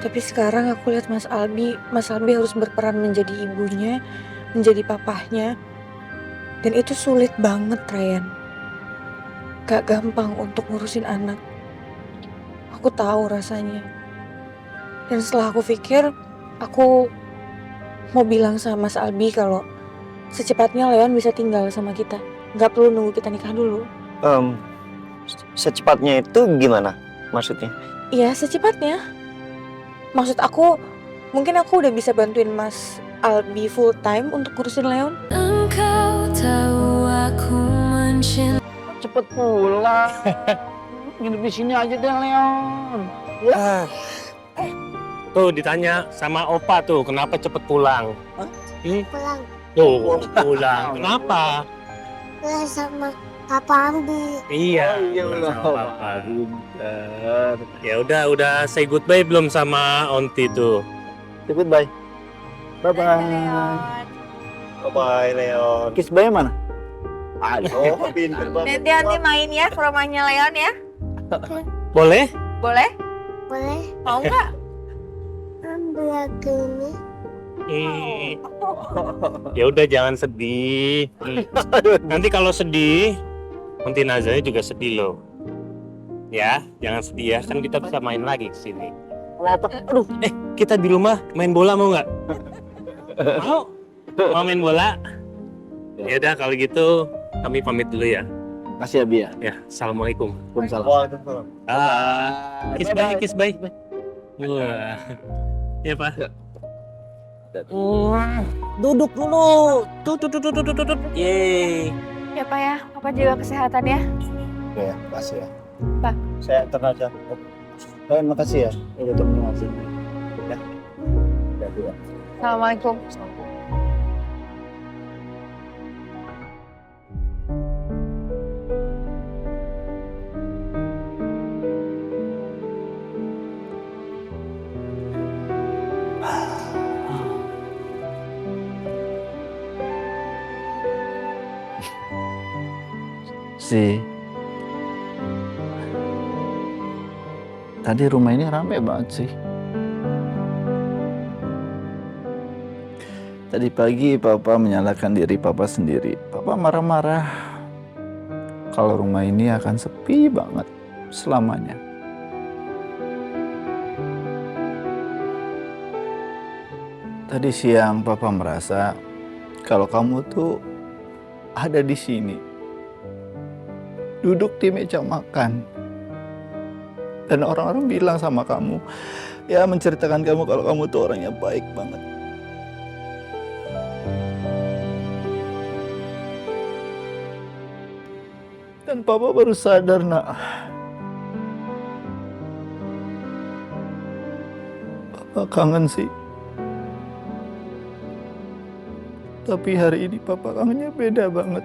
Tapi sekarang aku lihat Mas Albi harus berperan menjadi ibunya, menjadi papahnya. Dan itu sulit banget, Ryan. Gak gampang untuk ngurusin anak. Aku tahu rasanya. Dan setelah aku pikir, aku mau bilang sama Mas Albi kalau secepatnya Leon bisa tinggal sama kita. Gak perlu nunggu kita nikah dulu. Secepatnya itu gimana maksudnya? Iya, secepatnya. Maksud aku, mungkin aku udah bisa bantuin Mas Albi full time untuk ngurusin Leon. Engkau tahu aku Cepet pulang. Nginep di sini aja deh, Leon. Ya. Tuh ditanya sama Opa tuh, kenapa cepet pulang? Pulang Tuh, pulang. Kenapa? sama Papa Ambi. Iya, Iya pulang belum. sama Papa. Bentar. Ya udah say goodbye belum sama Onti tuh? Cepet bye. Bye bye. Bye Leon. Kiss bye mana? Aduh, pinter banget. Nanti main ya ke rumahnya Leon ya. Boleh? Boleh? Boleh Mau nggak? ambil lagunya. Ya udah jangan sedih. Nanti kalau sedih, Onti Nazanya juga sedih loh. Ya, jangan sedih ya. Kan kita bisa main lagi ke sini. Aduh, kita di rumah main bola mau nggak? Mau? Mau main bola? Ya udah kalau gitu kami pamit dulu ya. Kasih ya, Bia. Ya, assalamualaikum. Waalaikumsalam. Waalaikumsalam. Kiss bye, kiss bye. Wah. Ya Pak. Duduk dulu. Tut. Yeay. Ya Pak ya, Papa jaga kesehatan ya. Oke, makasih ya. Pak. Saya antar aja. Makasih ya. Udah temenin aku. Ya. Ya. Assalamualaikum. Tadi rumah ini rame banget sih. Tadi pagi Papa menyalahkan diri Papa sendiri. Papa marah-marah kalau rumah ini akan sepi banget selamanya. Tadi siang Papa merasa kalau kamu tuh ada di sini, duduk di meja makan. Dan orang-orang bilang sama kamu, ya menceritakan kamu kalau kamu tuh orangnya baik banget. Dan Papa baru sadar, nak. Papa kangen sih. Tapi hari ini Papa kangennya beda banget.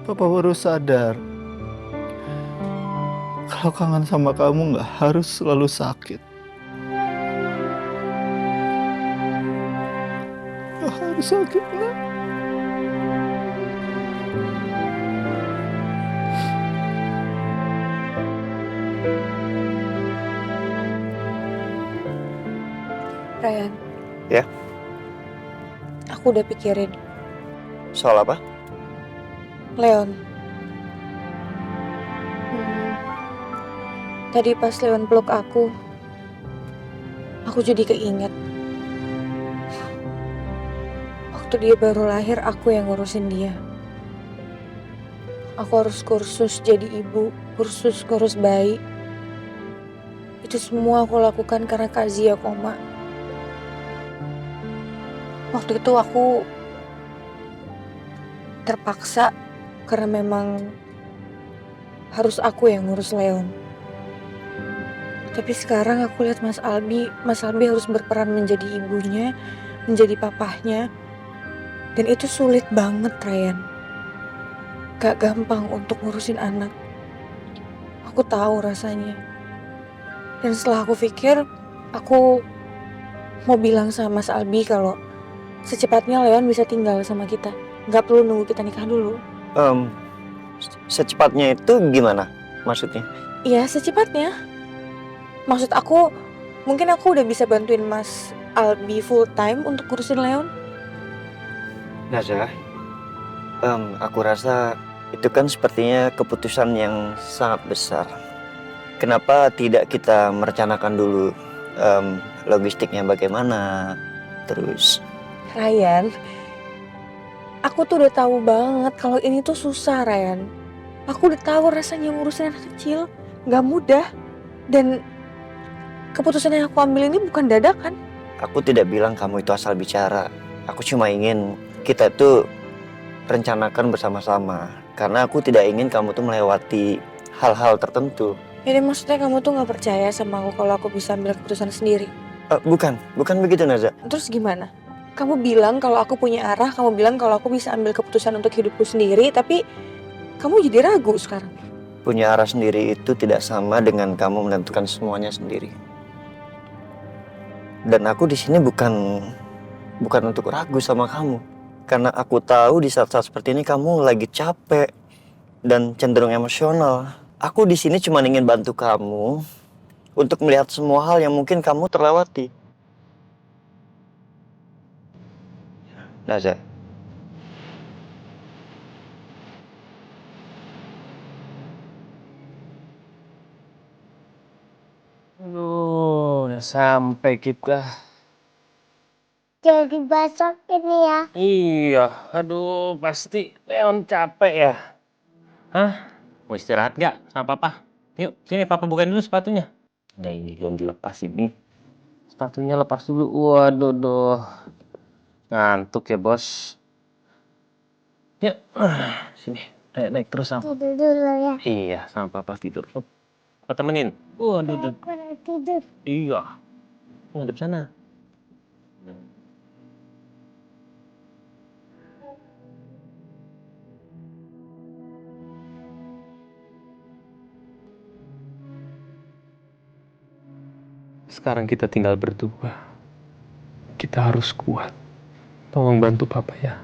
Papa baru sadar kalau kangen sama kamu nggak harus selalu sakit. Nggak harus sakit, nak. Ryan. Ya? Aku udah pikirin. Soal apa? Leon. Tadi pas Leon peluk aku jadi keinget. Waktu dia baru lahir, aku yang ngurusin dia. Aku harus kursus jadi ibu, kursus ngurus bayi. Itu semua aku lakukan karena Kak Zia koma. Waktu itu aku terpaksa karena memang harus aku yang ngurus Leon. Tapi sekarang aku lihat Mas Albi harus berperan menjadi ibunya, menjadi papahnya. Dan itu sulit banget, Ryan. Gak gampang untuk ngurusin anak. Aku tahu rasanya. Dan setelah aku pikir, aku mau bilang sama Mas Albi kalau secepatnya Leon bisa tinggal sama kita. Gak perlu nunggu kita nikah dulu. Secepatnya itu gimana maksudnya? Iya, secepatnya. Maksud aku, mungkin aku udah bisa bantuin Mas Albi full time untuk ngurusin Leon. Naza, aku rasa itu kan sepertinya keputusan yang sangat besar. Kenapa tidak kita merencanakan dulu logistiknya bagaimana? Terus, Ryan, aku tuh udah tahu banget kalau ini tuh susah, Ryan. Aku udah tahu rasanya ngurusin anak kecil, nggak mudah. Dan keputusan yang aku ambil ini bukan dadakan. aku tidak bilang kamu itu asal bicara. Aku cuma ingin kita tuh rencanakan bersama-sama. Karena aku tidak ingin kamu tuh melewati hal-hal tertentu. Jadi maksudnya kamu tuh nggak percaya sama aku kalau aku bisa ambil keputusan sendiri? Bukan begitu, Naza. Terus gimana? Kamu bilang kalau aku punya arah, kamu bilang kalau aku bisa ambil keputusan untuk hidupku sendiri, tapi kamu jadi ragu sekarang. Punya arah sendiri itu tidak sama dengan kamu menentukan semuanya sendiri. Dan aku di sini bukan untuk ragu sama kamu. Karena aku tahu di saat-saat seperti ini kamu lagi capek dan cenderung emosional. Aku di sini cuma ingin bantu kamu untuk melihat semua hal yang mungkin kamu terlewati. Naza. Aduh, udah sampai kita. Jadi besok ini ya. Iya, aduh pasti Leon capek ya. Hah? Mau istirahat nggak sama papa? Yuk, sini papa bukain dulu sepatunya. Nah ini belum dilepas ini. Sepatunya lepas dulu. Waduh, doh. Ngantuk ya bos. Yuk, sini. Naik terus sama. Tidur dulu ya. Iya, sama papa tidur. Papa temenin. Waduh, doh. Aku udah tidur. Iya. Ngadep sana. Sekarang kita tinggal berdua. Kita harus kuat. Tolong bantu papa ya.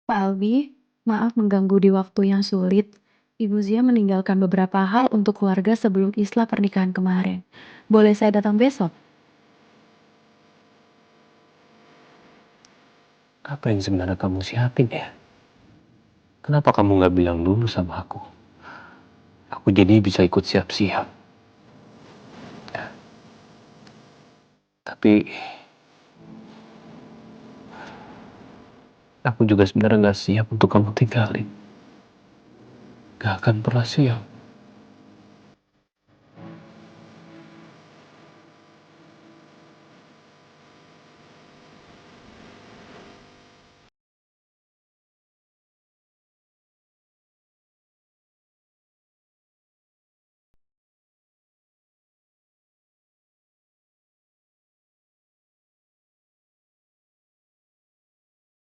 Pak Albi, maaf mengganggu di waktu yang sulit. Ibu Zia meninggalkan beberapa hal untuk keluarga sebelum islah pernikahan kemarin. Boleh saya datang besok? Apa yang sebenarnya kamu siapin ya? Kenapa kamu nggak bilang dulu sama aku? Aku jadi bisa ikut siap-siap. Tapi aku juga sebenarnya nggak siap untuk kamu tinggalin. Gak akan pernah siap.